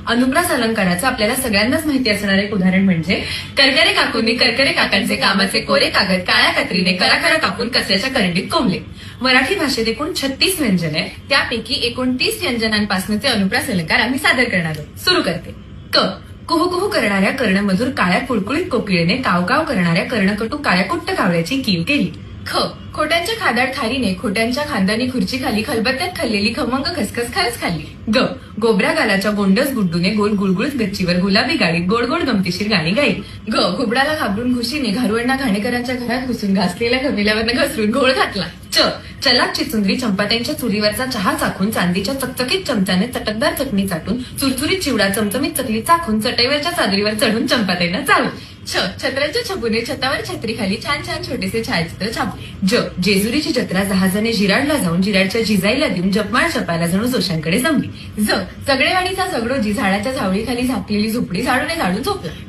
अनुप्रास अलंकाराचं आपल्याला सगळ्यांनाच माहिती असणारे एक उदाहरण म्हणजे करकरे काकूंनी करकरे काकांचे कामाचे कोरे कागद काळ्या कत्रीने करा कापून कचऱ्याच्या करंडीत कोंबले. मराठी भाषेत एकूण 36 व्यंजन आहे, त्यापैकी 29 व्यंजनांपासूनचे अनुप्रास अलंकार आम्ही सादर करणार आहोत. सुरू करते. क कुहू करणाऱ्या कर्णमधुर काळ्या कुळकुळीत कोकिळेने काव करणाऱ्या कर्णकटू काळ्या कुट्ट कावळ्याची कीव केली. ख खोट्यांच्या खादाड खारीने खोट्यांच्या खानदानी खुर्ची खाली खलबत्त्यात खाल्लेली खमंग खसखस खरच खाल्ली. ग गोबऱ्या गालाच्या गोंडस गुड्डूने गोल गुळगुळीत गच्चीवर गुलाबी गाडीत गोड गोड गमतीशीर गाणी गाईल. ग घुबडाला घाबरून घुशीने घारुवडणा घाणेकरांच्या घरात घुसून घासलेल्या खमिल्यावरनं घसरून घोळ घातला. च चलाक चिचुंद्री चंपात्यांच्या चुलीवरचा चहा चाखून चांदीच्या चकचकीत चमच्याने चटकदार चटणी चाटून चुरचुरीत चिवडा चमचमीत चकली चाखून चटईवरच्या चादरीवर चढून चंपात्यांना चालू. छ छत्राच्या छबूने छतावर छत्रीखाली छान छान छोटेसे छायाचित्र छापले. ज जेजुरीची जत्रा जहाजाने जिराडला जाऊन जिराडच्या जिजाईला देऊन जपमाळ जपायला जणू जोशांकडे जमली. ज सगळेवाडीचा सगडोजी झाडाच्या झावळीखाली झाकलेली झोपडी झाडूने झाडून झोपला.